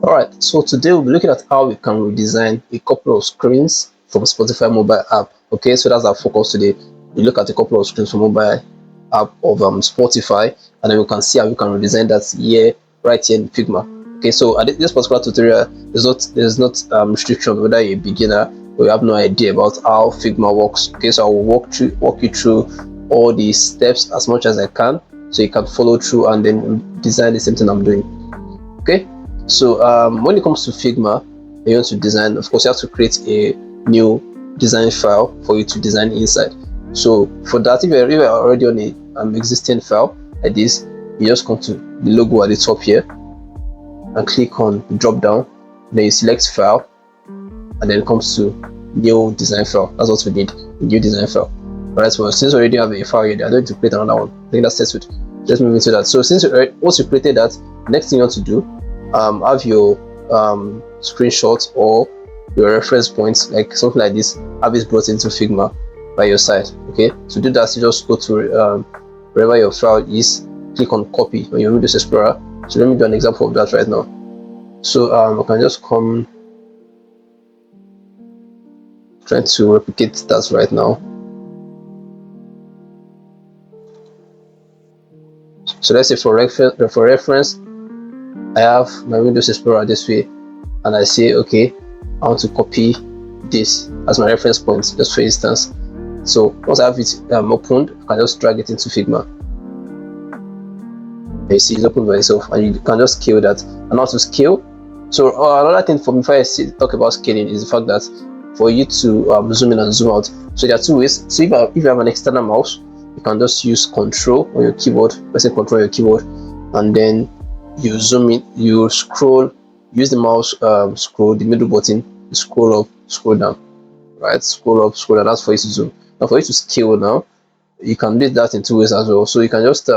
Alright, so today we'll be looking at how we can redesign a couple of screens from Spotify mobile app. Okay, so that's our focus today. We look at a couple of screens from mobile app of Spotify, and then we can see how we can redesign that here, right here in Figma. Okay, so at this particular tutorial, there's not restriction whether you're a beginner or you have no idea about how Figma works. Okay, so I will walk you through all the steps as much as I can, so you can follow through and then design the same thing I'm doing. Okay, so when it comes to Figma, you want to design, of course you have to create a new design file for you to design inside. So for that, if you're already on a existing file like this, you just come to the logo at the top here and click on the drop down, then you select file, and then it comes to new design file. That's what we need, a new design file. Alright, so since we already have a file here, I don't need to create another one. I think that's set with. Let's move into that. So since once you created that, next thing you want to do, have your screenshot or your reference points, like something like this, have it brought into Figma by your side. Okay, to do that, you just go to wherever your file is, click on copy on your Windows Explorer. So let me do an example of that right now. So I can just come, trying to replicate that right now. So let's say for reference, I have my Windows Explorer this way, and I say, okay, I want to copy this as my reference point, just for instance. So once I have it opened, I can just drag it into Figma. You see it's open by itself, and you can just scale that. And how to scale. So another thing for me, before I talk about scaling, is the fact that for you to zoom in and zoom out. So there are two ways. So if you have an external mouse, you can just use Control on your keyboard, pressing Control on your keyboard, and then you zoom in, you scroll, use the mouse, scroll the middle button, scroll up, scroll down, right? Scroll up, scroll down. That's for you to zoom. Now for you to scale, now you can do that in two ways as well. So you can just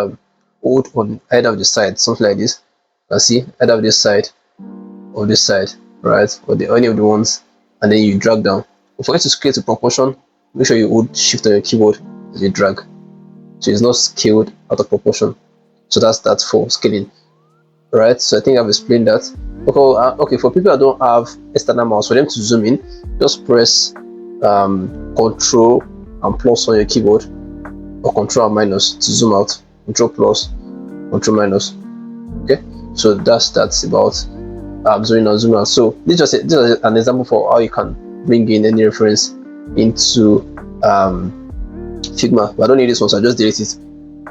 hold on either of the side, something like this. You can see either of this side or this side, right? Or any of the ones, and then you drag down. But for you to scale to proportion, make sure you hold Shift on your keyboard as you drag, so it's not scaled out of proportion. So that's for scaling, right? So I think I've explained that. Okay, for people that don't have external mouse, for them to zoom in, just press Control and plus on your keyboard, or Control and minus to zoom out. Control plus, Control minus. Okay, so that's about zooming and zooming out. So this is an example for how you can bring in any reference into Figma, but I don't need this one, so I just delete it.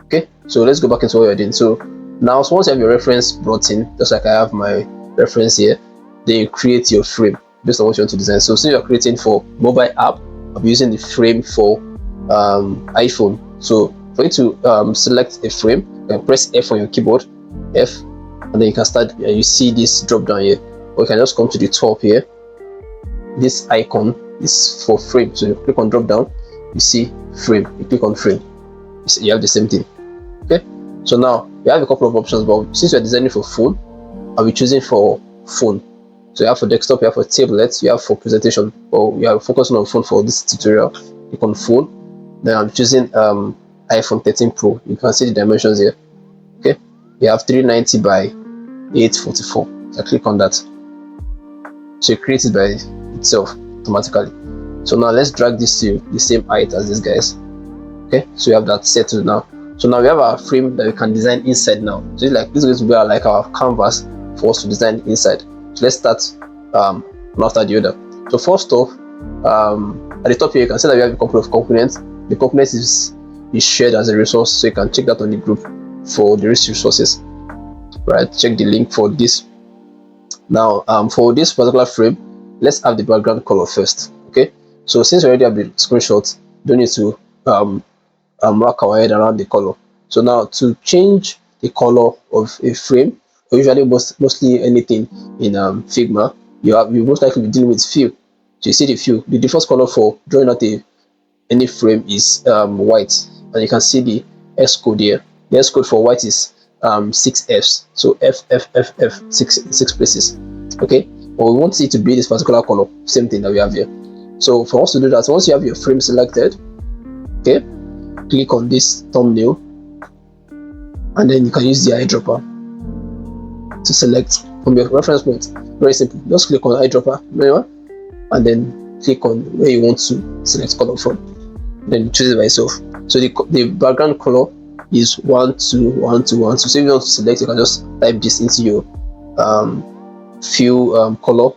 Okay, so let's go back into what we're doing. So now, so once you have your reference brought in, just like I have my reference here, then you create your frame based on what you want to design. So since you're creating for mobile app, I'm using the frame for iPhone. So for you to select a frame, you can press F on your keyboard, F, and then you can start. You see this drop down here, or you can just come to the top here. This icon is for frame, so you click on drop down, you see frame, you click on frame, you have the same thing. Okay, so now you have a couple of options, but since you're designing for phone, I'll be choosing for phone. So you have for desktop, you have for tablet, you have for presentation, or you are focusing on phone for this tutorial. Click on phone, then I'm choosing iPhone 13 Pro. You can see the dimensions here. Okay, you have 390 by 844. So I click on that, so it creates it by itself automatically. So now let's drag this to the same height as these guys. Okay, so we have that settled now. So now we have our frame that we can design inside now. So it's like this is going to be like our canvas for us to design inside. So let's start one after the other. So first off, at the top here you can see that we have a couple of components. The components is shared as a resource, so you can check that on the group for the resources. Right, check the link for this. Now for this particular frame, let's have the background color first. Okay, so since we already have the screenshot, don't need to wrap our head around the color. So now to change the color of a frame, or usually mostly anything in Figma, you most likely be dealing with fill. So you see the fill. The default color for drawing out any frame is white, and you can see the S code here. The S code for white is 6 Fs, so F 6 places. Okay, but we want it to be this particular color, same thing that we have here. So for us to do that, once you have your frame selected, okay, click on this thumbnail, and then you can use the eyedropper to select from your reference point. Very simple. Just click on eyedropper, remember, and then click on where you want to select color from. Then choose it by itself. So the background color is 121212. So if you want to select, you can just type this into your color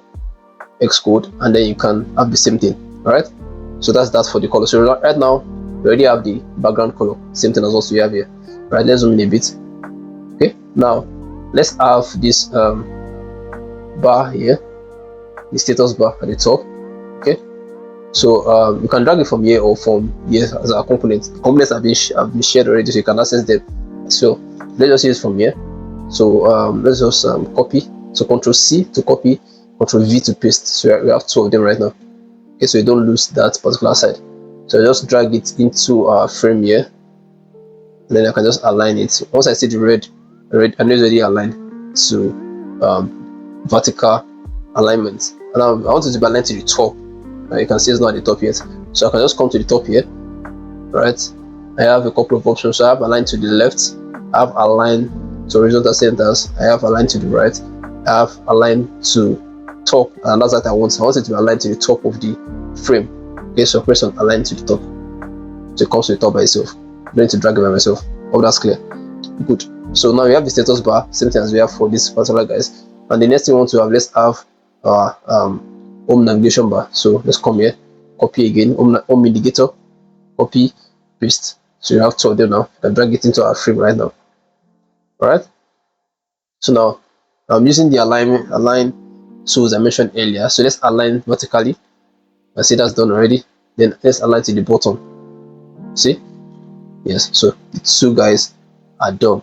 Xcode, and then you can have the same thing. All right. So that's that for the color. So right now we already have the background color, same thing as what we have here. Right. Let's zoom in a bit. Okay. Now let's have this bar here, the status bar at the top. Okay. So you can drag it from here or from here as a component. The components have been shared already, so you can access them. So let's just use from here. So let's just copy. So Ctrl C to copy, Ctrl V to paste. So we have two of them right now. Okay, so you don't lose that particular side. So I just drag it into our frame here, and then I can just align it. So once I see the red, I know it's already aligned to vertical alignment. And now I want it to be aligned to the top. You can see it's not at the top yet, so I can just come to the top here. Right, I have a couple of options. So I have aligned to the left, I have aligned to horizontal centers, I have aligned to the right, I have aligned to top, and that's what I want it to be aligned to the top of the frame. Okay, so press on align to the top, so it comes to the top by itself. I don't need to drag it by myself. Hope that's clear. Good. So now we have the status bar, same thing as we have for this particular guys. And the next thing we want to have, let's have our home navigation bar. So let's come here, copy again, home indicator, copy, paste. So you have two of them now. You can drag it into our frame right now. Alright. So now I'm using the align tools I mentioned earlier. So let's align vertically. I see that's done already. Then let's align to the bottom. See? Yes. So the two guys are done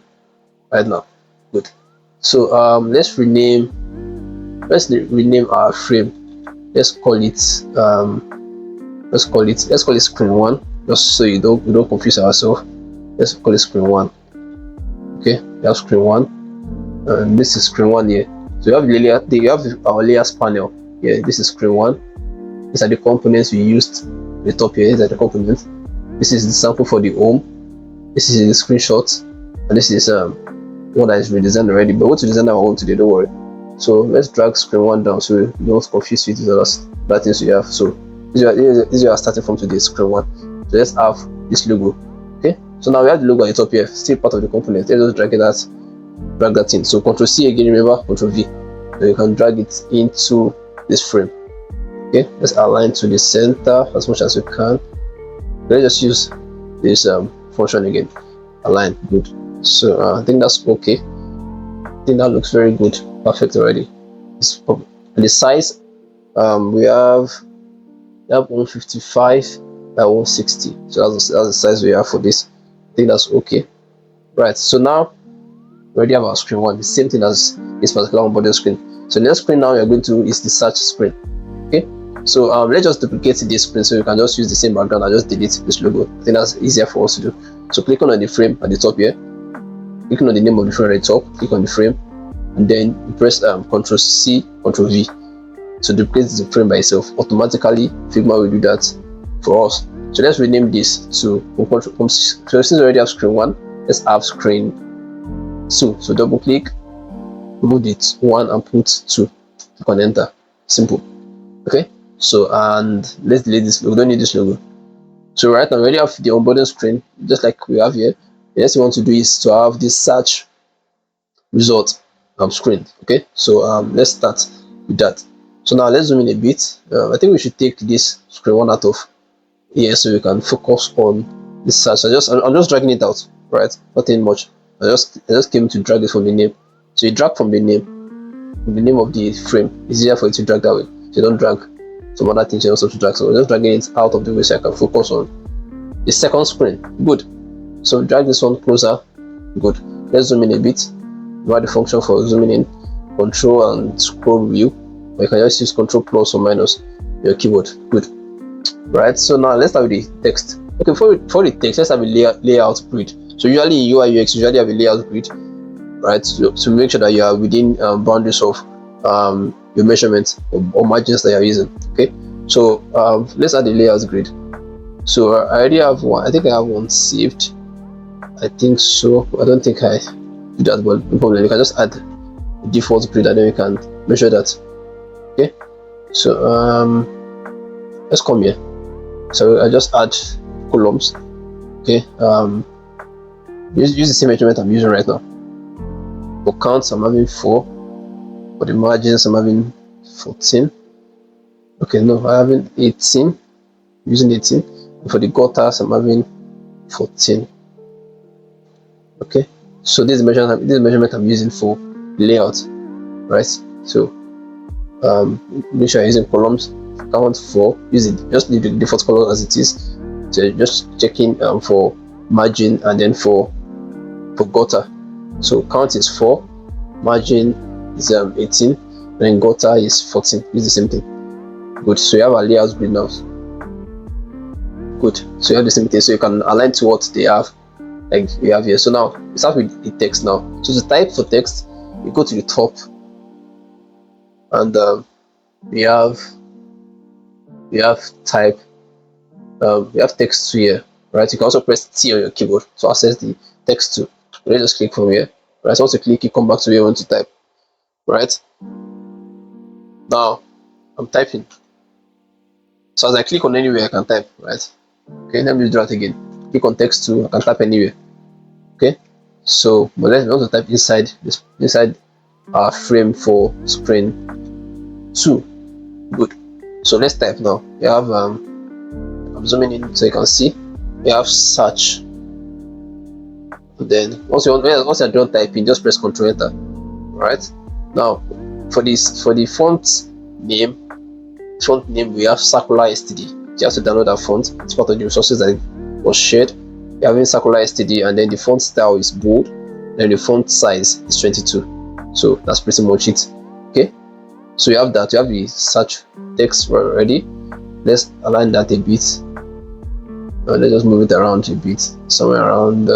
right now. Good. So let's rename our frame. Let's call it screen 1, just so we don't confuse ourselves. Let's call it screen 1. Okay, we have screen 1, and this is screen 1 here. So you have our layers panel here. This is screen 1. These are the components we used at the top here. These are the components. This is the sample for the home. This is the screenshot, and this is one that is redesigned already. But what to design I want today, don't worry. So let's drag screen 1 down so you don't confuse with the other things you have. So this is where starting from today, screen 1. So let's have this logo. Okay, so now we have the logo at the top here, still part of the component. Let's just drag that in. So Ctrl C again, remember Ctrl V. So you can drag it into this frame. Okay, let's align to the center as much as you can. Let's just use this function again, align. Good. So I think that's okay. I think that looks very good. Perfect already. And the size, we have 155 by 160. So that's the size we have for this. I think that's okay. Right. So now we already have our screen 1. The same thing as this particular onboarding screen. So the next screen now we are going to is the search screen. Okay. So let's just duplicate this screen so you can just use the same background and just delete this logo. I think that's easier for us to do. So click on the frame at the top here. Click on the name of the frame at the top. Click on the frame. And then you press Ctrl C, Ctrl V to duplicate the frame by itself. Automatically, Figma will do that for us. So let's rename this to so since we already have screen 1, let's have screen 2. So double click, remove it 1 and put 2. Click on enter. Simple. Okay. So and let's delete this logo. We don't need this logo. So right now we already have the onboarding screen, just like we have here. The next thing we want to do is to have this search result screen. Okay, so let's start with that. So now let's zoom in a bit. I think we should take this screen 1 out of here so we can focus on this search. I'm just dragging it out, right? Nothing much. I just came to drag it from the name. So you drag from the name of the frame. It's easier for you to drag that way. So you don't drag some other things you also to drag. So we're just dragging it out of the way so I can focus on the second screen. Good. So drag this one closer. Good. Let's zoom in a bit. You have the function for zooming in, control and scroll view, or you can just use control plus or minus your keyboard. Good. Right, so now let's start with the text. Okay, for the text, let's have a layout grid. So usually in UI UX usually have a layout grid, right? So make sure that you are within boundaries of your measurements or margins that you're using. Okay, so let's add the layout grid. So I already have one. I think I have one saved. I think so. I don't think I do that, but no problem. You can just add default grid, and then we can measure that. Okay, so let's come here. So I just add columns. Okay, use the same measurement I'm using right now. For counts, I'm having 4. For the margins, I'm having 14. Okay, no, I'm having 18. Using 18. For the gutters, I'm having 14. Okay, so this measurement I'm using for layout, right? So make sure you're using columns. Count 4. Use it. Just leave the default color as it is. So just checking for margin, and then for gutter. So count is 4, margin is 18, and then gutter is 14. Use the same thing. Good. So you have a layout grid now. Good. So you have the same thing. So you can align to what they have, like we have here. So now we start with the text now. So to type for text, you go to the top, and we have type. We have text 2 here, right? You can also press T on your keyboard to access the text 2. Let's just click from here, right? So once you click, you come back to where you want to type, right? Now I'm typing. So as I click on anywhere, I can type, right? Okay, let me do that again. Click on text 2, I can type anywhere. Okay, so but let's want to type inside our frame for screen 2. Good. So let's type now. We have I'm zooming in so you can see. We have search. And then once you're done typing, just press Ctrl Enter. Right. Now for the font name, we have circular std. You have to download that font. It's part of the resources that was shared. You have circular std, and then the font style is bold, then the font size is 22. So that's pretty much it. Okay, so you have that. You have the search text ready. Let's align that a bit. Let's just move it around a bit, somewhere around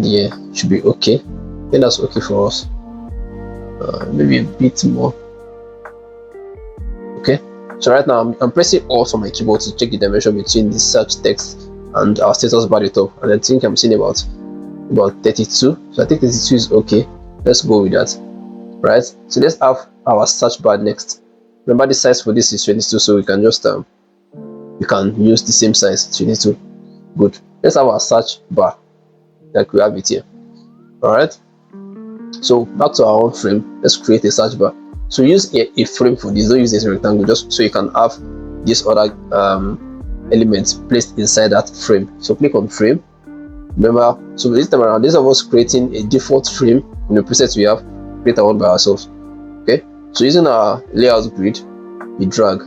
here should be okay. I think that's okay for us. Maybe a bit more. Okay, so right now I'm pressing Alt on my keyboard to check the dimension between the search text and our status bar at the top, and I think I'm seeing about 32. So I think 32 is okay. Let's go with that. Right, so let's have our search bar next. Remember the size for this is 22, so we can just we can use the same size, 22. Good. Let's have our search bar like we have it here. All right, so back to our own frame. Let's create a search bar. So use a frame for this. Don't use this rectangle, just so you can have these other elements placed inside that frame. So click on frame. Remember, so this time around, this is us creating a default frame from the presets we have. Create our own by ourselves. Okay, so using our layout grid, we drag,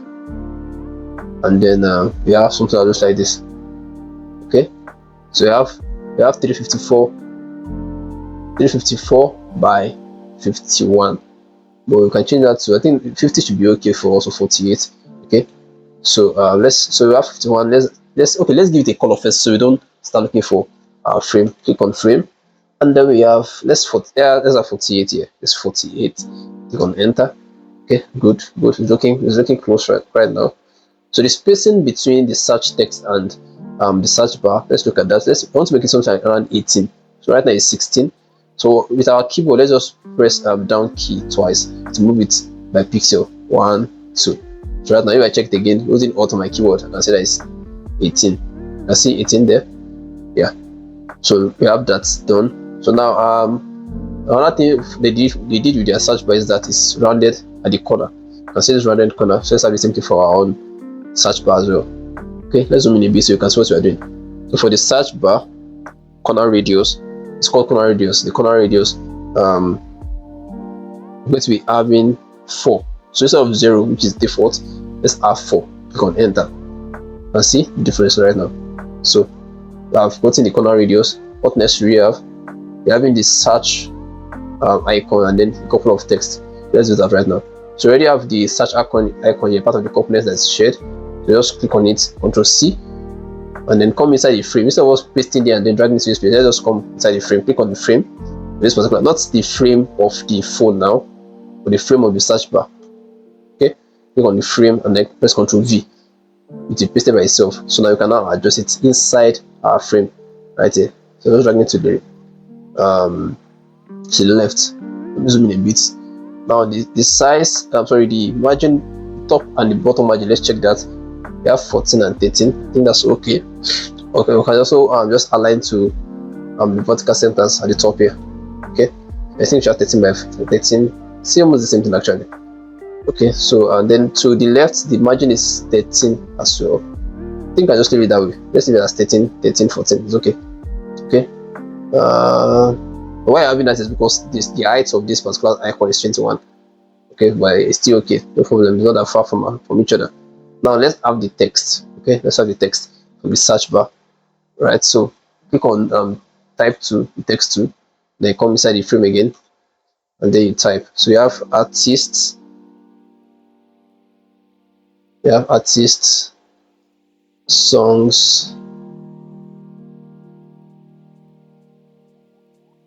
and then we have something that looks like this. Okay, so we have 354 by 51, but we can change that to, I think 50 should be okay for us, or 48. Okay, so so we have 51. Let's give it a color first, so we don't start looking for our frame. Click on frame, and then we have let's have 48 here. It's 48. Click on enter. Okay, good. It's looking close right now. So the spacing between the search text and the search bar, let's look at that. Let's want to make it something around 18. So right now it's 16. So with our keyboard, let's just press down key twice to move it by pixel. 1, 2. So right now, if I check it again using Alt on my keyboard, I can see that it's 18. I see 18 there. Yeah. So we have that done. So now another thing they did with their search bar is that it's rounded at the corner. You can see this rounded corner. So let's have the same thing for our own search bar as well. Okay, let's zoom in a bit so you can see what we are doing. So for the search bar, corner radius, it's called corner radius. The corner radius going to be having 4. So instead of 0, which is default, let's have 4. Click on enter and see the difference right now. So I've gotten the corner radius. What next we have? We're having the search icon and then a couple of text. Let's do that right now. So we already have the search icon here, part of the components that's shared. So just click on it, Ctrl C, and then come inside the frame. Instead of us pasting there and then dragging to this place, let's just come inside the frame. Click on the frame. This particular, not the frame of the phone now, but the frame of the search bar. Okay, click on the frame and then press Ctrl V. It will paste it by itself. So now you can now adjust it inside our frame right here. So just drag it to the left. Let me zoom in a bit. Now the size, the margin, top and the bottom margin, let's check that. We have 14 and 13. I think that's okay. Okay, we can also just align to the vertical centers at the top here. Okay, I think we have 13 by 13. See, almost the same thing actually. Okay, so and then to the left, the margin is 13 as well. I think I just leave it that way. Let's leave it as 13, 14. It's okay. Okay. Why I'm having that is because the height of this particular icon is 21. Okay, but it's still okay. No problem. It's not that far from each other. Now let's have the text. Okay, let's have the text from the search bar. Right. So click on type to text to, then come inside the frame again, and then you type. So you have artists. You have artists, songs,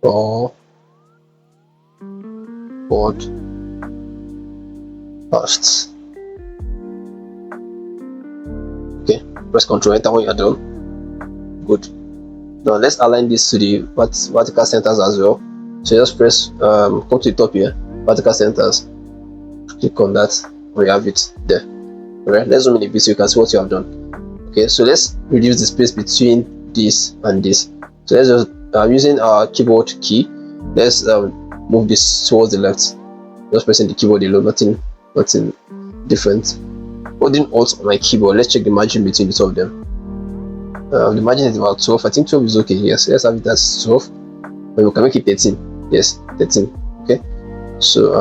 or podcasts. Okay, press Ctrl Enter when you are done. Good. Now let's align this to the vertical centers as well. So just press come to the top here, vertical centers. Click on that, we have it there. Alright, let's zoom in a bit so you can see what you have done. Okay, so let's reduce the space between this and this. So let's just using our keyboard key, let's move this towards the left. Just pressing the keyboard alone, nothing different. Holding Alt on my keyboard, let's check the margin between the two of them. The margin is about 12. I think 12 is okay. Yes, let's have it as 12. But we can make it 13. Yes, 13. Okay, so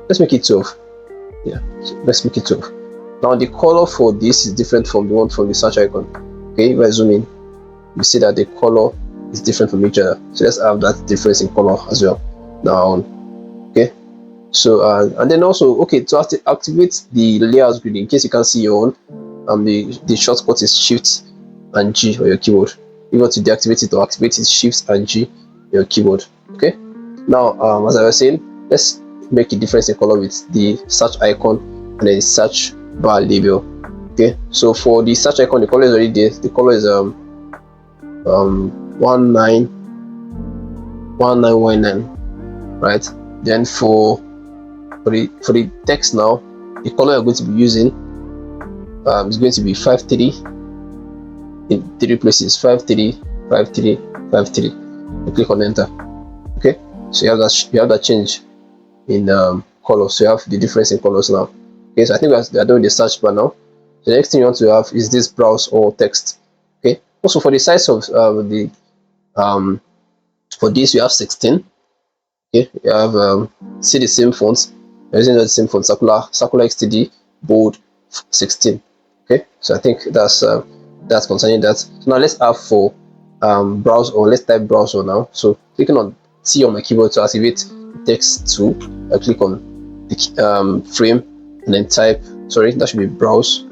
let's make it 12. Yeah, let's make it 12. Now the color for this is different from the one from the search icon. Okay, if I zoom in, you see that the color is different from each other. So let's have that difference in color as well. Now, okay. So and then also, okay, to activate the layers grid, in case you can't see your own, the shortcut is Shift and G on your keyboard. If you want to deactivate it or activate it, Shift and G on your keyboard. Okay. Now, as I was saying, let's make a difference in color with the search icon and then the search bar label. Okay, so for the search icon, the color is already there. The color is 1919, right? Then for the text now, the color you're going to be using is going to be 53 in 3 places. 535353. You click on enter. Okay, so you have that change in color. So you have the difference in colors now. Okay, so I think we are doing the search bar now. The next thing you want to have is this browse all text. Okay, also for the size of for this you have 16. Okay, you have see the same fonts. We're using the same font, circular XTD, bold 16. Okay, so I think that's concerning that. So now let's have for browse, or let's type browser now. So clicking on T on my keyboard to activate text tool, I click on the frame and then type, sorry, that should be browse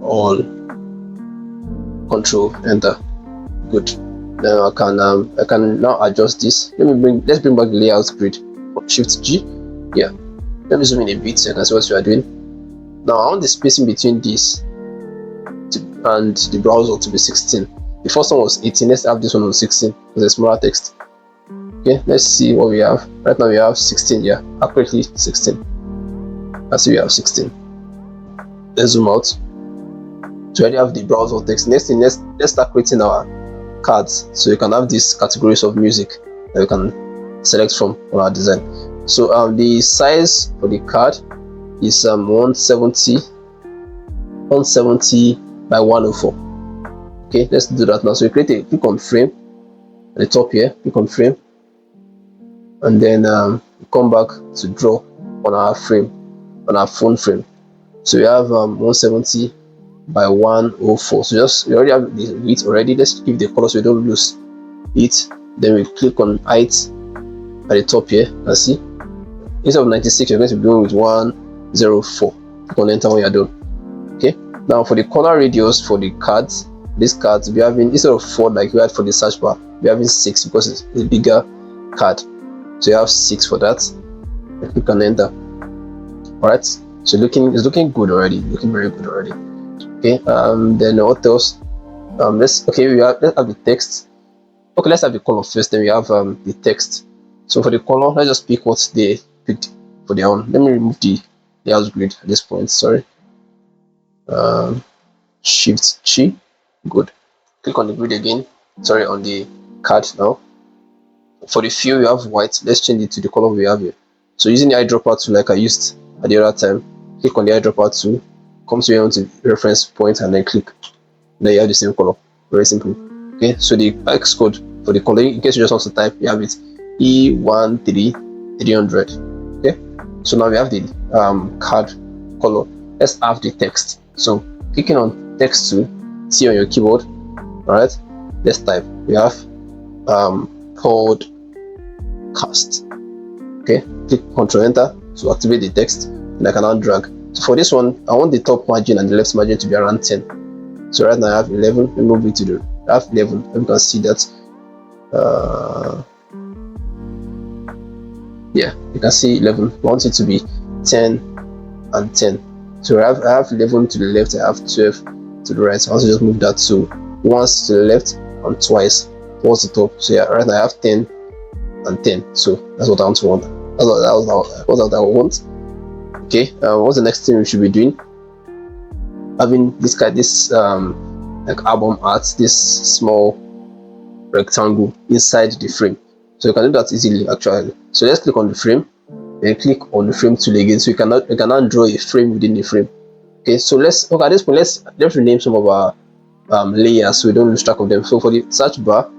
all, Control Enter. Good. Now I can now adjust this. Let's bring back the layout grid. Shift G. Yeah. Let me zoom in a bit so you can see what you are doing. Now I want the spacing between this and the browser to be 16. The first one was 18. Let's have this one on 16 because there's smaller text. Okay, let's see what we have. Right now we have 16. Yeah, accurately 16. I see we have 16. Let's zoom out. So we already have the browser text. Next thing, let's start creating our cards. So you can have these categories of music that you can select from on our design. So the size for the card is 170 by 104. Okay, let's do that now. So you click on frame at the top here, click on frame, and then come back to draw on our frame, on our phone frame. So we have 170 by 104. So we already have the width already. Let's give the color so we don't lose it. Then we click on height at the top here. Let's see, instead of 96 you're going to be doing with 104. Click on enter when you're done. Okay, now for the color radius for the cards, these cards we having, instead of 4 like we had for the search bar, we're having 6 because it's a bigger card. So you have 6 for that. Click on enter. Alright, so it's looking good already, looking very good already. Okay, then what else? let's have the text. Okay, let's have the color first, then we have the text. So for the color, let's just pick what they picked for their own. Let me remove the house grid at this point. Sorry. Shift G. Good. Click on the grid again. Sorry, on the card now. For the fill, you have white. Let's change it to the color we have here. So using the eyedropper tool like I used at the other time, click on the eyedropper tool, come to here onto reference point and then click. Then you have the same color. Very simple. Okay, so the X code for the color, in case you just want to type, you have it E13300. Okay, so now we have the card color. Let's have the text. So clicking on text tool, see on your keyboard. All right, let's type. We have podcast. Okay, click Ctrl Enter to activate the text, and I can now drag. So for this one, I want the top margin and the left margin to be around 10. So right now I have 11. Let me move it to the I have 11. You can see that. Yeah, you can see 11. I want it to be 10 and 10. So I have 11 to the left. I have 12 to the right. So I also just move that to once to the left and twice towards the top. So yeah, right now I have 10 and 10. So that's what I want. That's what I want. Okay. What's the next thing we should be doing? Having this like album art, this small rectangle inside the frame. So you can do that easily actually. So let's click on the frame, then click on the frame tool again. So you cannot draw a frame within the frame. Okay, so at this point let's rename some of our layers so we don't lose track of them. So for the search bar,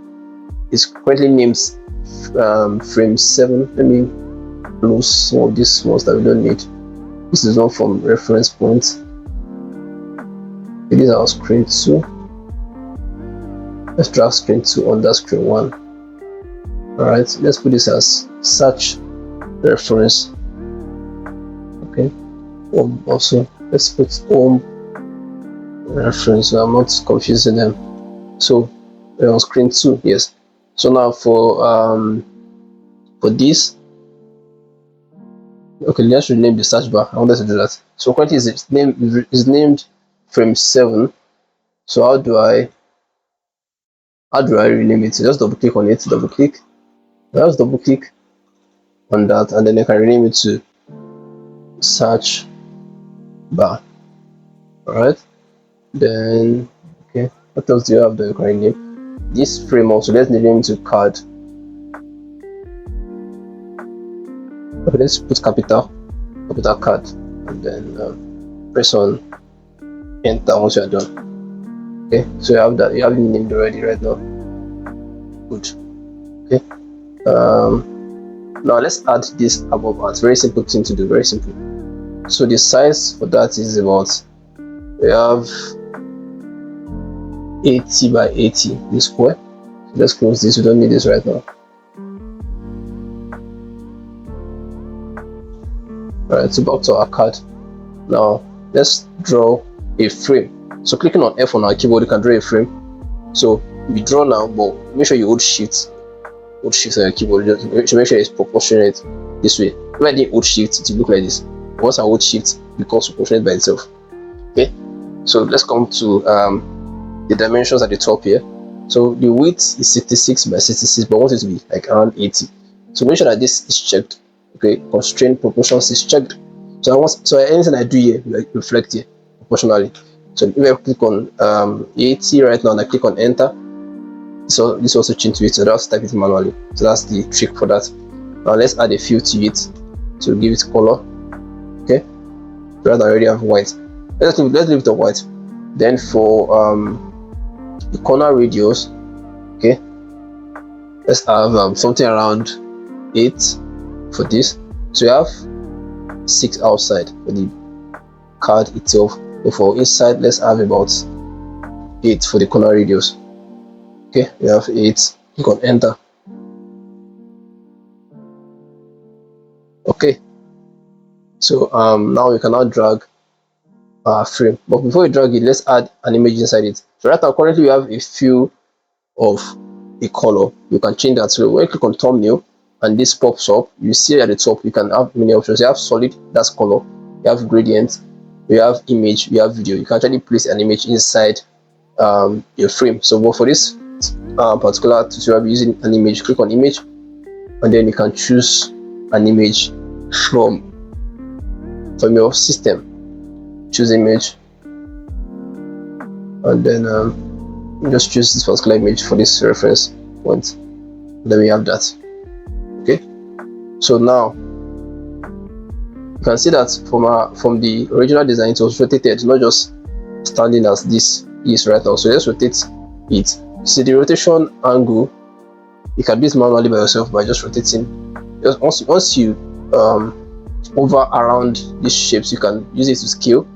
it's currently named frame 7. Let me close some of these ones that we don't need. This is not from reference point. It is our screen 2. Let's drag screen 2 under screen 1. Alright, let's put this as search reference. Okay, also let's put home reference so I'm not confusing them. So we're on screen 2, yes. So now for this, okay, let's rename the search bar. I wanted to do that. So currently it's named frame 7. So how do I rename it? So just double click on it, just double click on that, and then I can rename it to search bar. Alright, then okay, what else do you have that you can rename? This frame also, let's rename it to card. Okay, let's put capital card, and then press on enter once you are done. Okay, so you have it named already right now. Good. Okay, now let's add this above art. Very simple thing to do, very simple. So the size for that is about, we have 80 by 80 this square. So let's close this, we don't need this right now. Alright, so back to our card. Now let's draw a frame. So clicking on F on our keyboard, you can draw a frame. So we draw now, but make sure you hold shift on your keyboard. Just make sure it's proportionate this way. If I didn't hold shift, it will look like this. Once I hold shift, it becomes proportionate by itself. Okay, so let's come to the dimensions at the top here. So the width is 66 by 66, but I want it to be like around 80. So make sure that this is checked. Okay, constraint proportions is checked. So anything I do here like reflect here proportionally. So if I click on 80 right now and I click on enter, so this also change to it, so that's type it manually. So that's the trick for that. Now let's add a fill to it to give it color. Okay, right now I already have white. Let's leave it the white. Then for the corner radius, okay, let's have something around 8 for this. So you have 6 outside for the card itself. But for inside, let's have about 8 for the corner radius. Okay, we have 8. Click on enter. Okay, so now we can now drag our frame, but before we drag it, let's add an image inside it. So right now currently we have a few of a color. You can change that. So when you click on thumbnail and this pops up, you see at the top you can have many options. You have solid, that's color. You have gradient, you have image, you have video. You can actually place an image inside your frame. So but for this particular tutorial, I'll be using an image. Click on image, and then you can choose an image from your system. Choose image, and then just choose this particular image for this reference point. Then we have that. Okay, so now you can see that from the original design, it was rotated, not just standing as this is right now. So let's rotate it. See the rotation angle, you can do it manually by yourself by just rotating. Just once you hover around these shapes, you can use it to scale,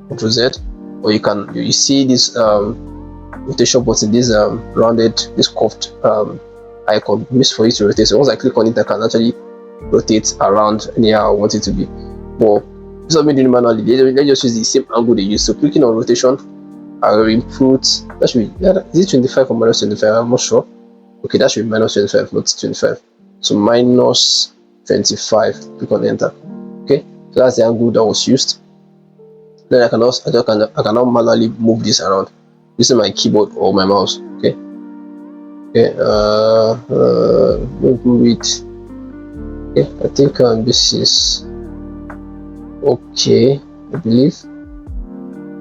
Ctrl Z, or you see this rotation button, this rounded, this curved icon means for you to rotate. So once I click on it, I can actually rotate around anyhow I want it to be. But instead of me doing it manually, let's just use the same angle they use. So clicking on rotation, I will input, that should be, is it 25 or minus 25? I'm not sure. Okay, that should be minus 25, not 25. So minus 25, click on enter. Okay, so that's the angle that was used. Then I can now manually move this around using my keyboard or my mouse. Okay, move it. Okay, I think this is okay, I believe.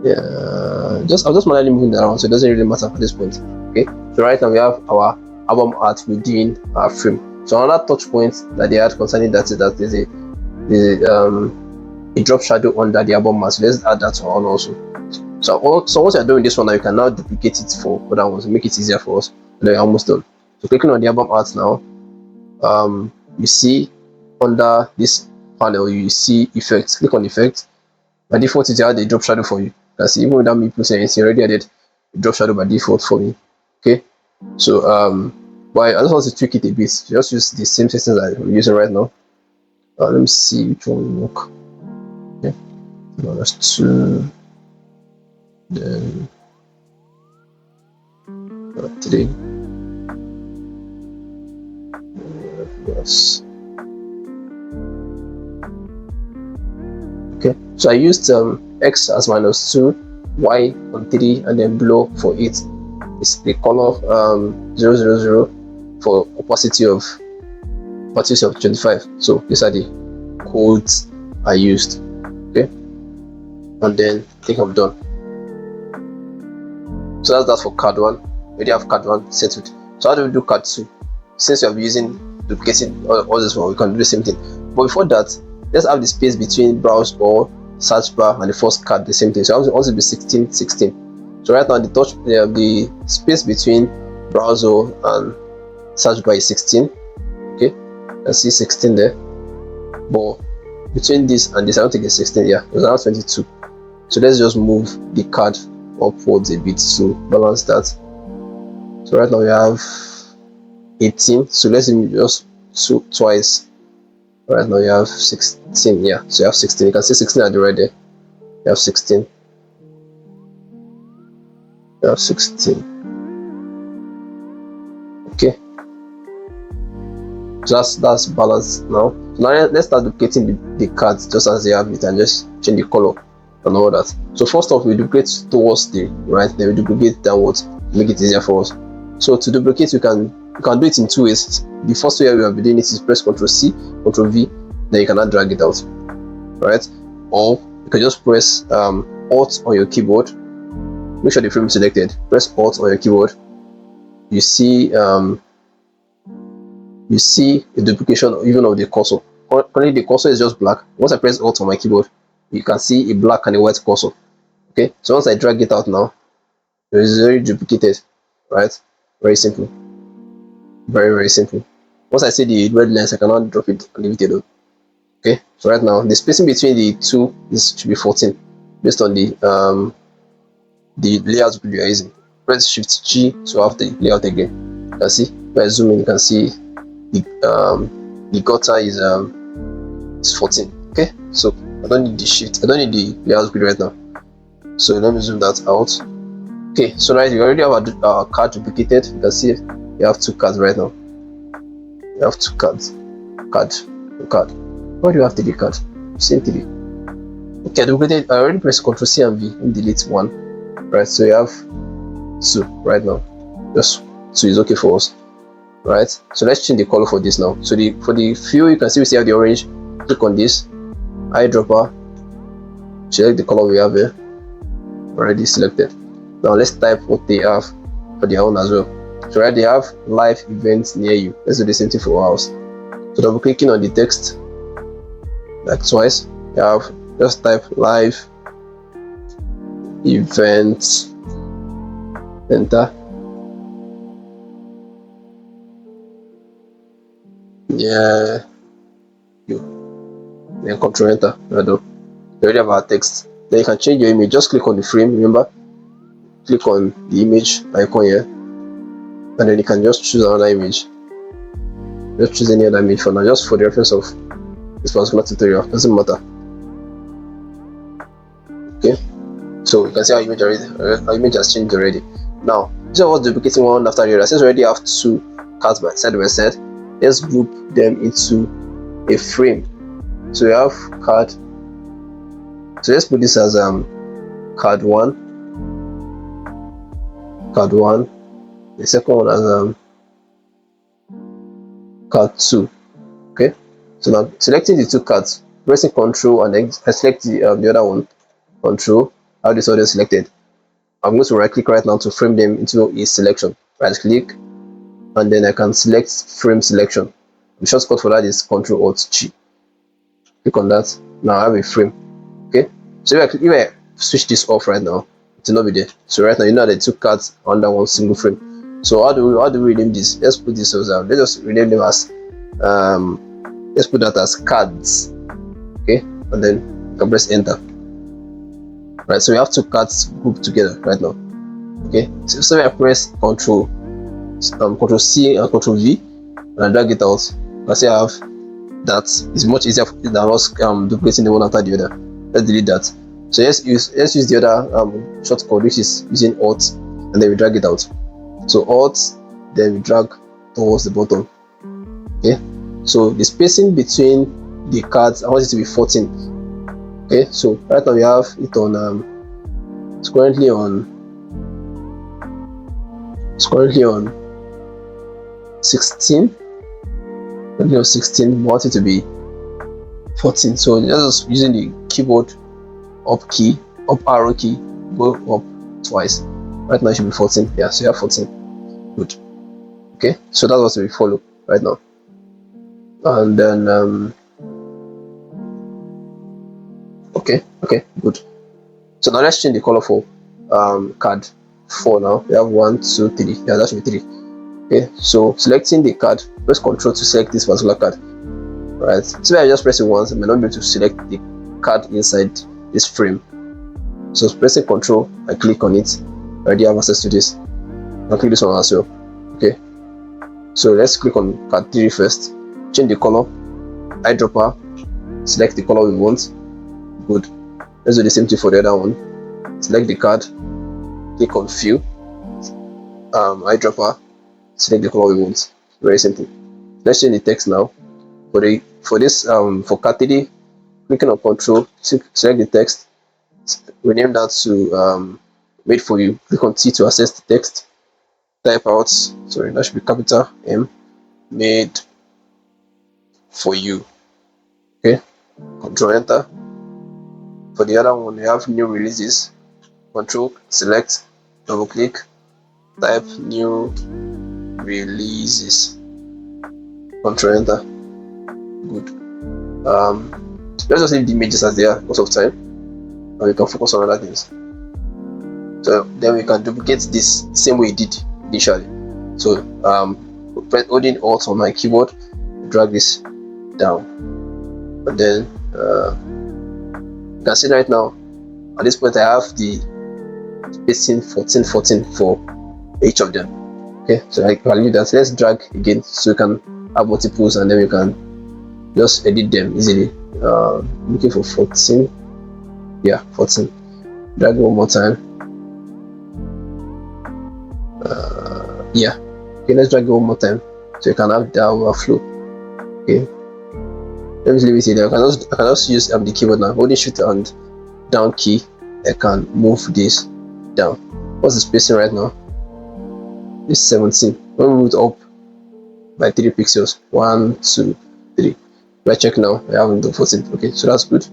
Yeah, I'll just manually moving that around, so it doesn't really matter at this point. Okay, so right now we have our album art within our frame. So another touch point that they had concerning that is that there's a drop shadow under the album art. So let's add that one also. So once you're doing this one now, you can now duplicate it for other ones, make it easier for us. And then you're almost done. So clicking on the album art now, you see under this panel you see effects. Click on effects. By default it had a drop shadow for you. You can see even without me putting anything, already added a drop shadow by default for me. Okay, so but I just want to tweak it a bit. Just use the same settings that I'm using right now. Let me see which one will work. Okay, -2, then 3. Yes. Okay, so I used x as -2, y on 3, and then below for 8. It's the color 000 for opacity of 25. So these are the codes I used. Okay, and then I think I'm done. So that's that for card 1. We already have card 1 settled. So how do we do card 2? Since we are using duplicating all this one, we can do the same thing. But before that, let's have the space between browse or search bar and the first card the same thing. So it also be 16. So right now the space between browser and search bar is 16. Okay, I see 16 there. But between this and this, I don't think it's 16. Yeah, it's around 22. So let's just move the card upwards a bit to balance that. So right now we have 18. So let's just twice. Right now you have 16. Yeah, so you have 16. You can see 16 at the right there. You have 16. You have 16. Okay, so that's balanced now. So now let's start duplicating the cards just as they have it and just change the color and all that. So first off, we duplicate towards the right, then we duplicate downwards to make it easier for us. So to duplicate, you can do it in 2 ways. The first way we have been doing it is press Ctrl C, Ctrl V, then you cannot drag it out, right? Or you can just press Alt on your keyboard. Make sure the frame is selected. Press Alt on your keyboard. You see a duplication even of the cursor. Currently the cursor is just black. Once I press Alt on my keyboard, you can see a black and a white cursor. Okay, so once I drag it out now, it is very duplicated, right? Very simple. Very simple. Once I see the red lines, I cannot drop it and leave it alone. Okay, so right now the spacing between the two should be 14 based on the layout we are using. Press Shift G to have the layout again. You can see if I zoom in, you can see the gutter is 14. Okay, so I don't need the layout grid right now. So let me zoom that out. Okay, so right, you already have our card duplicated. You can see you have 2 cards right now. You have 2 cards. Card. Why do you have 3 cards? Same 3. Okay, I already pressed Ctrl C and V and delete 1. Right, so you have 2 right now. Just 2 is okay for us, right? So let's change the color for this now. So for the fill, you can see we still have the orange. Click on this eyedropper, select the color we have here, already selected. Now let's type what they have for their own as well. So right, they have live events near you. Let's do the same thing for ours. So double clicking on the text like twice, you have just type live events, enter. Yeah, then control enter. You already have our text. Then you can change your image. Just click on the frame, remember, click on the image icon here, and then you can just choose another image. Just choose any other image for now, just for the reference of this particular tutorial. Doesn't matter. Okay, so you can see our image already. Our image has changed already. Now, this was duplicating one after the other. Since we already have 2 cards by side, let's group them into a frame. So we have card. So let's put this as card 1, the second one as card 2. Okay, so now selecting the 2 cards, pressing Control and then I select the other one, Control. I have this order selected. I'm going to right click right now to frame them into a selection. Right click, and then I can select frame selection. The shortcut for that is Control Alt G. Click on that. Now I have a frame. Okay, so if I switch this off right now, it will not be there. So right now, you know the 2 cards under one single frame. So how do we rename this? Let's put this as let's just rename them as let's put that as cards. Okay, and then you can press enter. Right, so we have 2 cards grouped together right now. Okay, so I press Control C and Control V and I drag it out. I say I have that. Is much easier than us duplicating the one after the other. Let's delete that. So let's use the other shortcut, which is using Alt, and then we drag it out. So Alt, then we drag towards the bottom. Okay, so the spacing between the cards, I want it to be 14. Okay, so right now we have it on it's currently on 16. Currently on 16, we want it to be 14. So just using the keyboard up arrow key, go up twice. Right now it should be 14. Yeah, so you have 14. Good. Okay, so that's what we follow right now. And then okay, good. So now let's change the color for card 4 now. We have 1, 2, 3. Yeah, that should be 3. Okay, so selecting the card, press Control to select this particular card. Right, so I just press it once, I may not be able to select the card inside this frame. So pressing Control, I click on it. I already have access to this. I'll click this one as well. Okay, so let's click on card 3 first. Change the color, eyedropper, select the color we want. Good. Let's do the same thing for the other one. Select the card, click on Fill, eyedropper, select the color we want. Very simple. Let's change the text now. For card 3, clicking on Control, select the text, rename that to Made for You. Click on T to access the text. Type out, sorry, that should be capital M, Made for You. Okay, Control Enter. For the other one, we have new releases. Control, select, double click, type new releases. Control Enter. Good. Let's just leave the images as they are most of the time, and we can focus on other things. So then we can duplicate this same way we did initially. So holding Alt on my keyboard, drag this down, and then you can see right now at this point I have the spacing 14 for each of them. Okay, so I can leave that. Let's drag again so we can have multiples, and then we can just edit them easily. Looking for 14. Yeah, 14. Drag one more time. Yeah. Okay, let's drag it one more time so you can have the overflow. Okay. Let me leave it here. I can also use the keyboard now. Holding Shift and down key, I can move this down. What's the spacing right now? This 17. When we move it up by 3 pixels, 1 2 3. Let's check now. I haven't done 14. Okay, so that's good.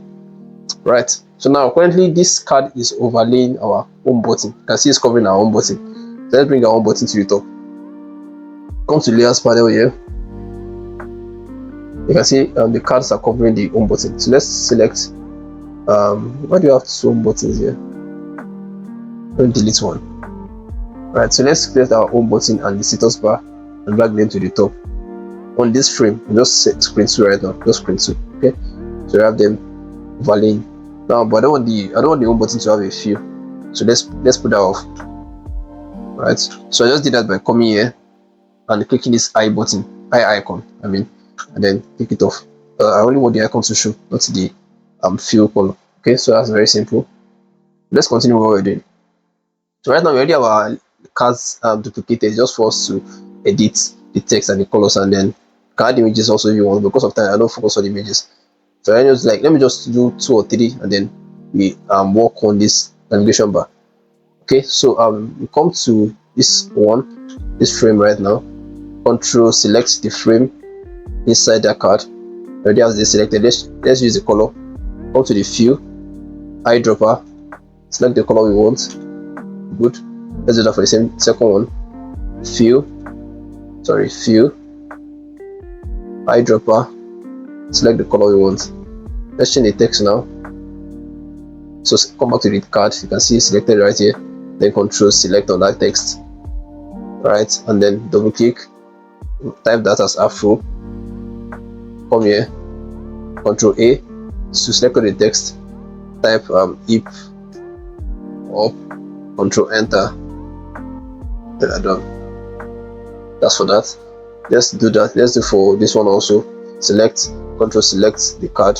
Right, so now currently this card is overlaying our home button. You can see it's covering our home button. So let's bring our home button to the top. Come to layers panel here. You can see the cards are covering the home button. So let's select why do you have two home buttons here? Don't delete one. Right, so let's select our home button and the status bar and drag them to the top. On this frame, just set screen 2 right now, just screen 2. Okay, so we have them overlaying now, but I don't want the home button to have a fill, so let's put that off. Right, so I just did that by coming here and clicking this eye button, eye icon, and then click it off. I only want the icon to show, not the fill color. Okay, so that's very simple. Let's continue what we're doing. So right now we already have our cards duplicated, just for us to edit the text and the colors, and then add images also if you want. Because of time, I don't focus on the images. So I just let me just do 2 or 3, and then we work on this navigation bar. Okay, so we come to this frame right now. Control select the frame inside that card. Already has this selected. Let's use the color. Come to the fill, eyedropper, select the color we want. Good. Let's do that for the second one. Fill, eyedropper, select the color we want. Let's change the text now. So come back to the card. You can see it's selected right here. Then Control select on that text. Right, and then double click. Type that as Afro. Come here. Control A to select the text. Type hip up. Control enter. Then I'm done. That's for that. Let's do that. Let's do for this one also. Select, Control select the card.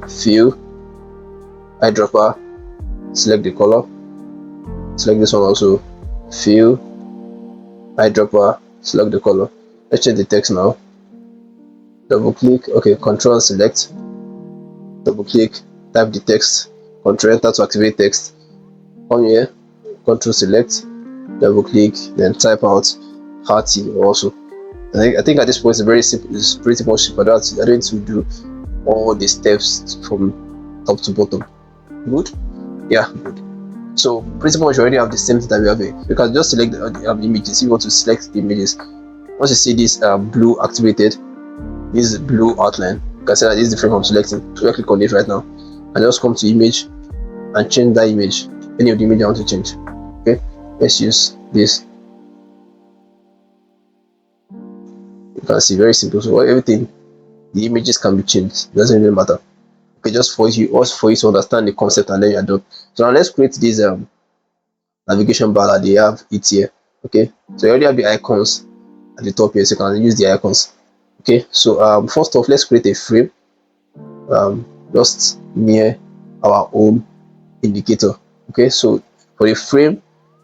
Fill, eyedropper, select the color. Select this one also. Fill, eyedropper, select the color. Let's change the text now. Double click. Okay, Control and select. Double click. Type the text. Control enter to activate text. Come here. Control select. Double click. Then type out hearty also. I think at this point it's very simple. It's pretty much simple. I don't need to do all the steps from top to bottom. Good. Yeah, good. So pretty much you already have the same thing that we have here. You can just select the images. If you want to select the images, once you see this blue activated, this blue outline, you can see that this is the frame I'm selecting. So I click on it right now and just come to image and change that image, any of the image I want to change. Okay, let's use this. You can see very simple. So everything, the images can be changed. It doesn't really matter. Okay, just for you to understand the concept, and then you're done. So now let's create this navigation bar that they have it here. Okay, so you already have the icons at the top here, so you can use the icons. Okay, so first off, let's create a frame just near our home indicator. Okay, so for the frame,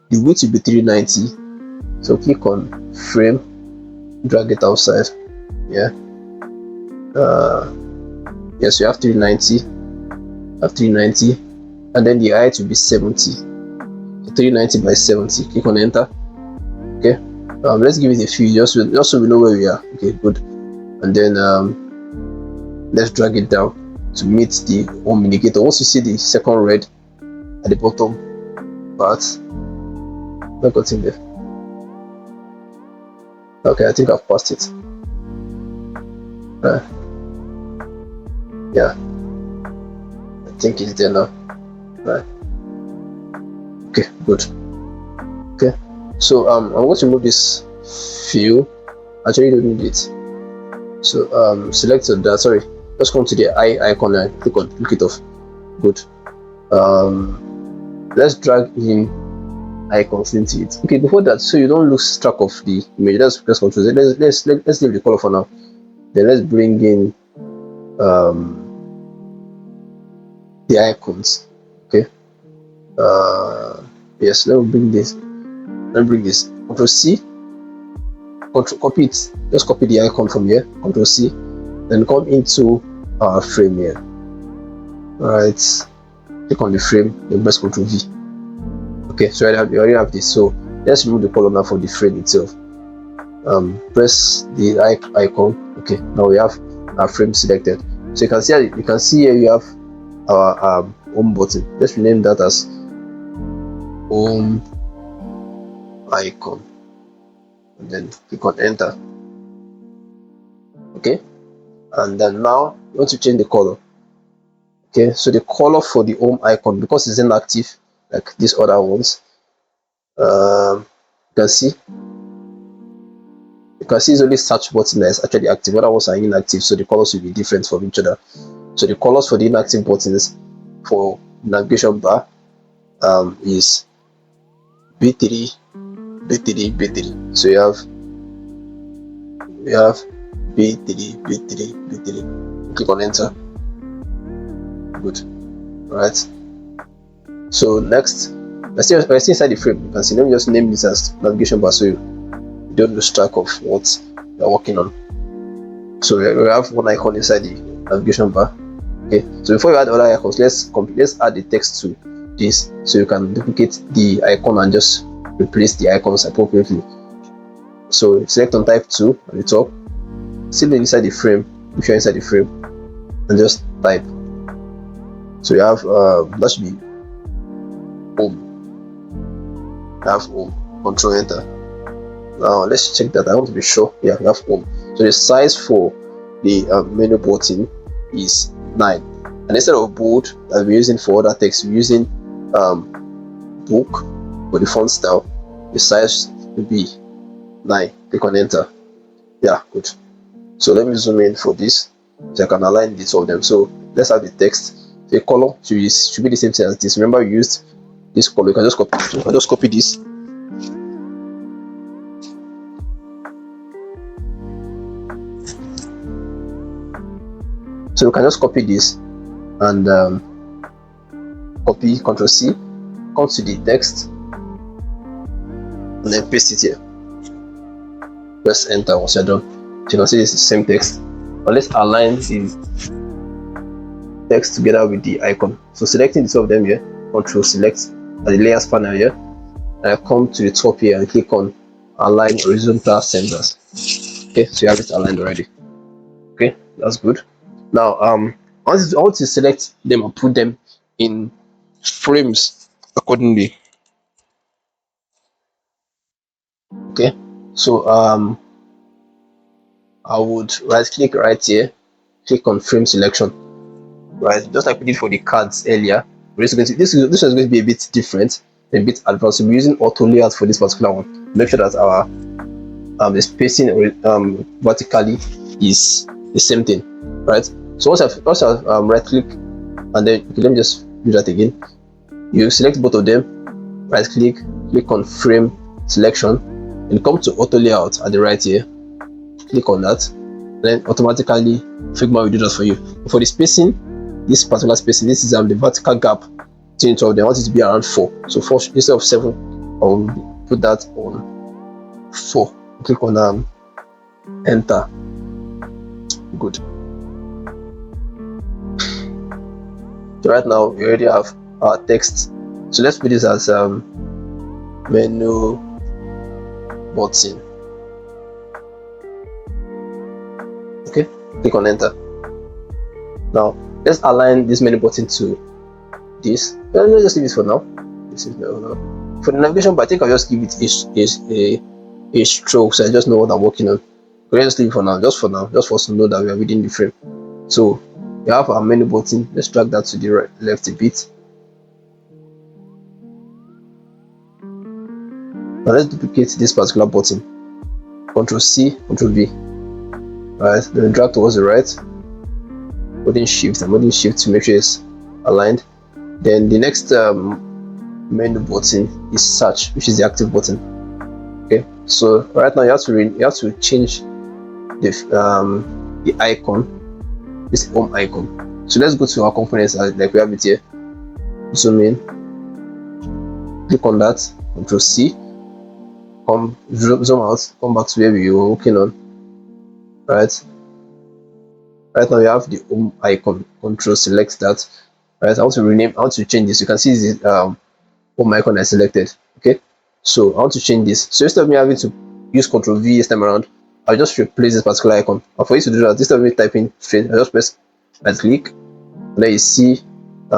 the width will be 390. So click on frame, drag it outside. Yeah. Yes, you have 390. And then the height will be 70. So 390 by 70. Click on enter. Okay. Let's give it a few just so we know where we are. Okay, good. And then let's drag it down to meet the home indicator. Once you see the second red at the bottom part, I got in there. Okay, I think I've passed it. Yeah, I think it's there now. Right. Okay, good. Okay, so I'm going to move this fill. Actually, you don't need it. So select that. Sorry, just come to the eye icon and click it off. Good. Let's drag in icons into it. Okay, before that, so you don't lose track of the image, let's press Ctrl Z. Let's leave the color for now. Then let's bring in the icons. Okay. Yes, let me bring this. Ctrl C. Copy it. Just copy the icon from here. Ctrl C. Then come into our frame here. Alright. Click on the frame. Then press Ctrl V. Okay, so you already have this. So Let's remove the color now for the frame itself. Press the icon. Okay, now we have our frame selected. So you can see here you have our home button. Let's rename that as home icon, and then click on enter. Okay, and then now you want to change the color. Okay, so the color for the home icon, because it's inactive like these other ones, you can see it's only search button that is actually active. Other ones are inactive, so the colors will be different from each other. So the colors for the inactive buttons for navigation bar is B3, B3, B3. So you have B3, B3, B3. Click on enter. Good. Alright. So next, we're still inside the frame. You can see, let me just name this as navigation bar so you don't lose track of what you're working on. So we have one icon inside the navigation bar. Okay, so before you add other icons, let's add the text to this, so you can duplicate the icon and just replace the icons appropriately. So select on type 2 at the top, still inside the frame, if you're inside the frame, and just type. So you have that should be home. I have home. Control enter. Now let's check that. I want to be sure. Yeah, we have home. So the size for the menu button is 9, and instead of bold that we're using for other text, we're using book for the font style. The size will be 9. Click on enter. Yeah, good. So let me zoom in for this so I can align the two of them. So let's have the text. The color should be the same thing as this. Remember, we used this color. You can just copy. So I just copy this. So you can just copy this and copy, Ctrl C, come to the text, and then paste it here. Press enter once you're done. So you can see it's the same text. But let's align the text together with the icon. So selecting the two of them here, Ctrl select at the layers panel here, and I come to the top here and click on align horizontal centers. Okay, so you have it aligned already. Okay, that's good. Now I want to select them and put them in frames accordingly. Okay, so I would right click right here, click on frame selection, right, just like we did for the cards earlier. This is going to be a bit different, a bit advanced. So we're using auto layout for this particular one. Make sure that our the spacing vertically is the same thing, right? So once I've right click, and then okay, let me just do that again. You select both of them, right click, click on frame selection, and come to auto layout at the right here. Click on that, then automatically Figma will do that for you. For the spacing, this particular spacing, this is the vertical gap between two of them. I want it to be around 4. So 4 instead of 7, I'll put that on 4. Click on enter. Good. So right now we already have our text. So let's put this as menu button. Okay, click on enter. Now let's align this menu button to this. Let's just leave it for now. This is no. For the navigation bar, I think I'll just give it a stroke so I just know what I'm working on. Let's just leave it for now, just for us to know that we are within the frame. So we have our menu button. Let's drag that to the right, left a bit. Now let's duplicate this particular button. Ctrl C, Ctrl V. Right, then drag towards the right. Holding shift to make sure it's aligned. Then the next menu button is search, which is the active button. Okay, so right now you have to change the icon, this home icon. So let's go to our components like we have it here. Zoom in, click on that, Ctrl C, come zoom out, come back to where we were working on. Right now you have the home icon. Ctrl select that. Right, I want to change this. You can see this home icon I selected. Okay, So I want to change this. So instead of me having to use Ctrl V this time around, I'll just replace this particular icon. And for you to do that, instead of me typing straight, I just press right click, and then you see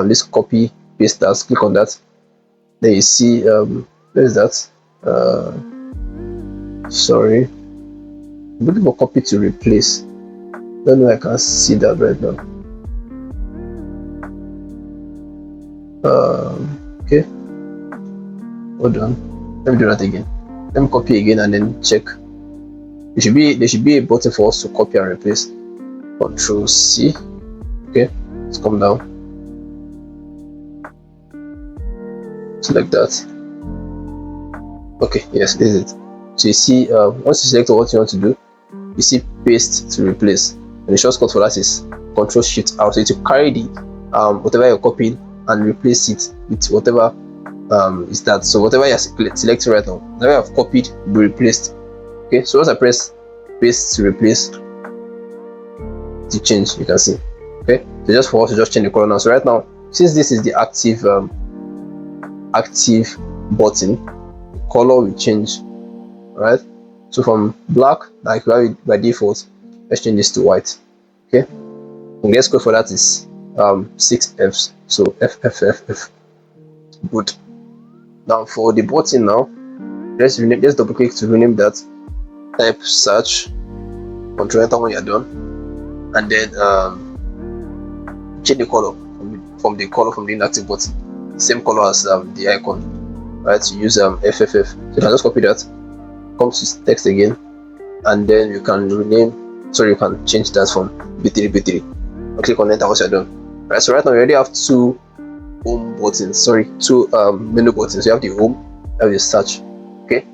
this copy paste that. Click on that. Then you see where is that? Sorry, I'm looking for copy to replace. Don't know, I can't see that right now. Okay, hold on, let me do that again. Let me copy again and then check. There should be a button for us to copy and replace. Ctrl C. Okay, let's come down. Select that. Okay, yes, this is it. So you see, once you select what you want to do, you see paste to replace, and the shortcut for that is Ctrl Shift R. So to carry the whatever you're copying and replace it with whatever is that. So whatever you're selecting right now, whatever I've copied will be replaced. Okay, so once I press paste to replace, to change, you can see. Okay, so just for us to just change the color now. So right now, since this is the active active button, the color will change. Right, so from black, like by default, let's change this to white. Okay, and the code for that is 6 Fs, so F. Good. Now for the button, now let's double click to rename that. Type search, Ctrl Enter when you're done, and then change the color from the inactive button, same color as the icon. Right, to use FFF. So you can just copy that, come to text again, and then you can rename. Sorry, you can change that from B3. And click on enter once you're done. Right, so right now we already have two home buttons. Sorry, two menu buttons. You have the home, you have the search. Okay,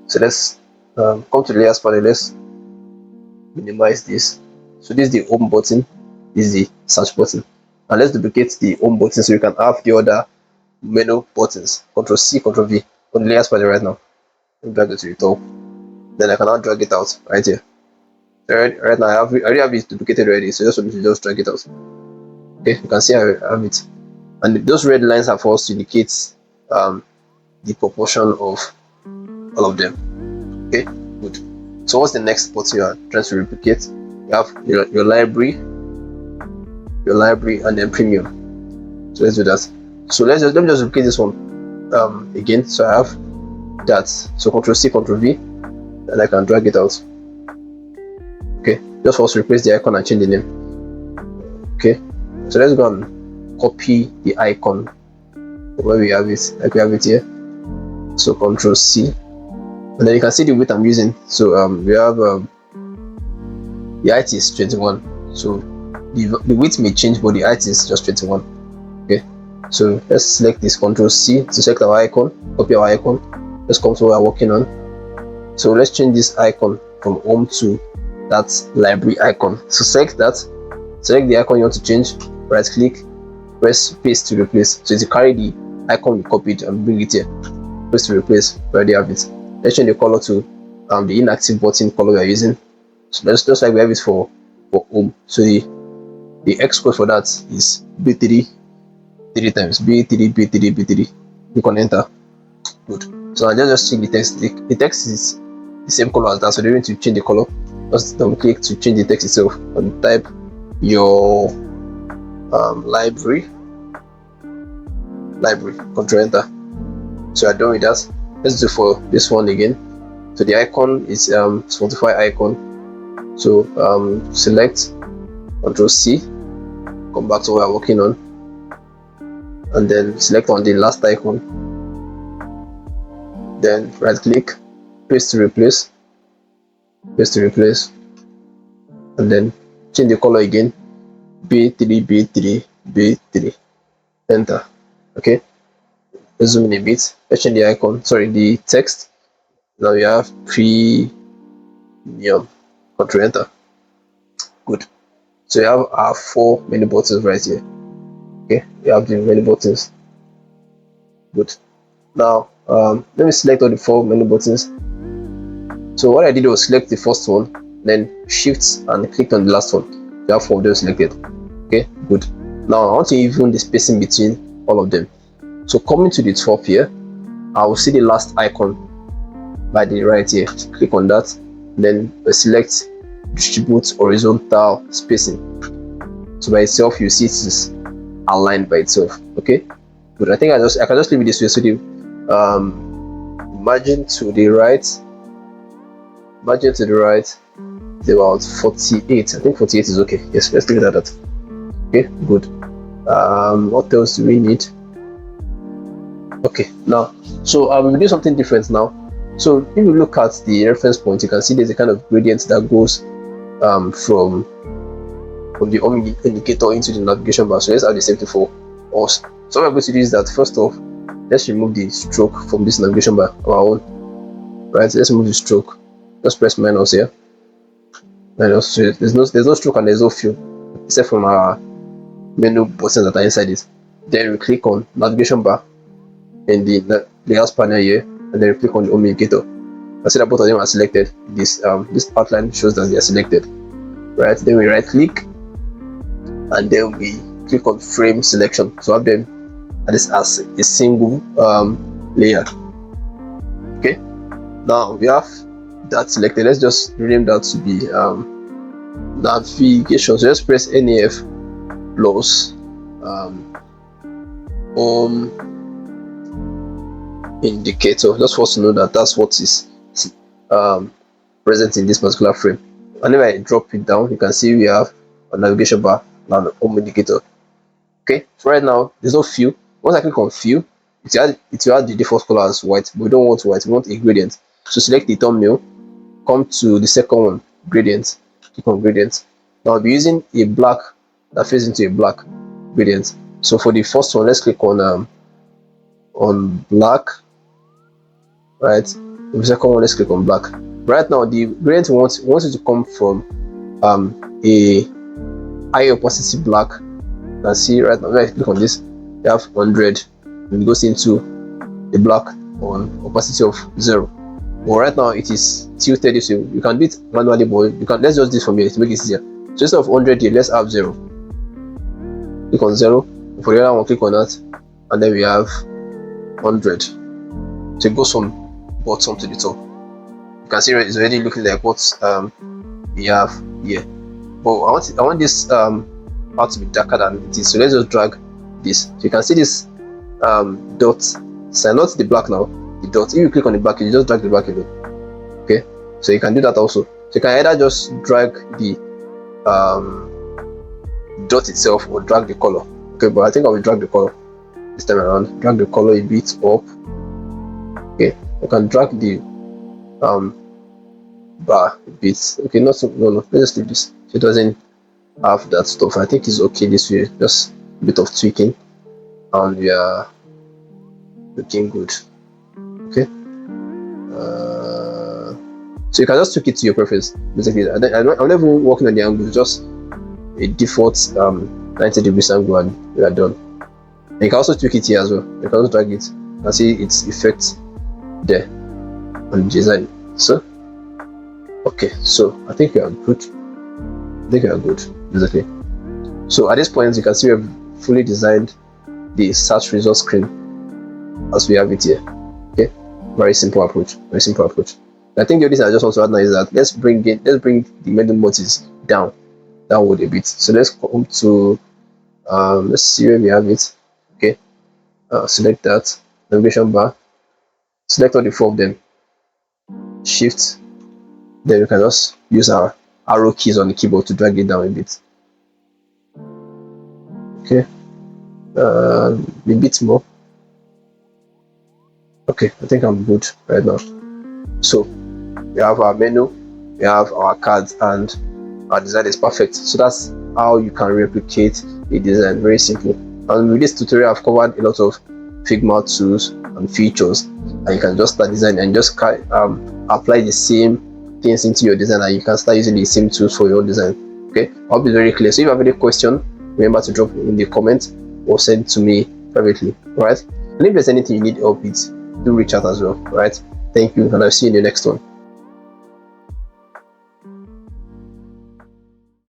so let's come to the layers panel. Let's minimize this. So this is the home button, this is the search button, and let's duplicate the home button so you can have the other menu buttons. Ctrl C, Ctrl V on the layers panel right now. Drag it to the top, then I can now drag it out right here. Right now I already have it duplicated already, so just drag it out. Okay, you can see I have it, and those red lines are for us to indicate the proportion of all of them. Okay, good. So what's the next button you are trying to replicate? You have your library, and then premium. So let's do that. So let me just duplicate this one again. So I have that. So Ctrl C, Ctrl V, and I can drag it out. Okay, just for us to replace the icon and change the name. Okay, so let's go and copy the icon where we have it, like we have it here. So Ctrl C, and then you can see the width I'm using. So we have the height is 21. So the width may change, but the height is just 21. Okay, so let's select this, Ctrl C to select our icon, copy our icon. Let's come to what we're working on. So let's change this icon from home to that library icon. So select that, select the icon you want to change, right click, press paste to replace. So to carry the icon we copied and bring it here, press to replace. We already have it. Let's change the color to the inactive button color we are using. So let's just like we have it for home. So the X code for that is B3 3 times, B3. Click on enter. Good. So I just change the text. The text is the same color as that, so they don't need to change the color. Just double click to change the text itself and type your library, Ctrl enter. So I'm done with that. Let's do for this one again. So the icon is Spotify icon. So select Ctrl C, come back to what we're working on, and then select on the last icon, then right click, paste to replace, and then change the color again, B3, enter. Okay, let's zoom in a bit. Let's change the icon, sorry, the text. Now we have premium, Ctrl enter. Good. So you have our 4 menu buttons right here. Okay, you have the menu buttons. Good. Now let me select all the 4 menu buttons. So what I did was select the first one, then shift and click on the last one. You have 4 of them selected. Okay, good. Now I want to even the spacing between all of them. So coming to the top here, I will see the last icon by the right here. Click on that, then select distribute horizontal spacing. So by itself you see it is aligned by itself. Okay, good. I think I can just leave it this way. So the margin to the right is about 48. I think 48 is okay. Yes, let's leave it at that. Okay, good. What else do we need? Okay, now so I will do something different now. So if you look at the reference point, you can see there's a kind of gradient that goes from the home indicator into the navigation bar. So let's have the same thing for us. So what I'm going to do is that first off, let's remove the stroke from this navigation bar our own. Right, let's remove the stroke. Just press minus here. Minus. So there's no stroke and there's no fill except from our menu buttons that are inside it. Then we click on navigation bar in the layers panel here, and then we click on the home indicator. I see that both of them are selected. This outline shows that they are selected. Right, then we right click and then we click on frame selection. So have them as a single layer. Okay, now we have that selected. Let's just rename that to be navigation. So let's press NAF plus home indicator, just for us to know that that's what is present in this particular frame. And if I drop it down, you can see we have a navigation bar and a home indicator. Okay, so right now there's no fill. Once I click on fill, it will add the default color as white, but we don't want white, we want a gradient. So select the thumbnail, come to the second one, gradient, click on gradient. Now I'll be using a black that fades into a black gradient. So for the first one, let's click on black. Right, the second one, let's click on black. Right now the gradient wants it to come from a high opacity black. You can see right now when I click on this, you have 100 and it goes into the black on opacity of 0. But right now it is tilted, so you can do it manually, but you can, let's just do this from here to make it easier. So instead of 100 here, let's have 0. Click on 0. For the other one, click on that, and then we have 100. So it goes from bottom to the top. You can see it's already looking like what we have here. But I want this part to be darker than it is. So let's just drag this. So you can see this dot sign, not the black now. The dot. If you click on the black, you just drag the black alone. Okay, so you can do that also. So you can either just drag the dot itself or drag the color. Okay, but I think I will drag the color this time around. Drag the color a bit up. Okay, you can drag the bar a bit. Okay, no, let's just leave this. So it doesn't have that stuff. I think it's okay this way. Just a bit of tweaking, and we are looking good. Okay, so you can just tweak it to your preference. Basically, I'm not even working on the angle, just a default 90 degrees angle, and we are done. And you can also tweak it here as well. You can also drag it and see its effect there on the design. So okay, so I think we are good. Basically. So at this point, you can see we've fully designed the search result screen as we have it here. Okay, very simple approach. I think the other thing I just want to add now is that let's bring the menu motifs downward a bit. So let's come to let's see where we have it. Okay, select that navigation bar, select all the four of them, shift, then we can just use our arrow keys on the keyboard to drag it down a bit. Okay, a bit more. Okay, I think I'm good right now. So we have our menu, we have our cards, and our design is perfect. So that's how you can replicate a design. Very simple. And with this tutorial, I've covered a lot of Figma tools and features, and you can just start designing and just apply the same things into your design, and you can start using the same tools for your design. Okay, I'll be very clear. So if you have any question, remember to drop in the comments or send to me privately. Right, and if there's anything you need help with, do reach out as well. Right, thank you, and I'll see you in the next one.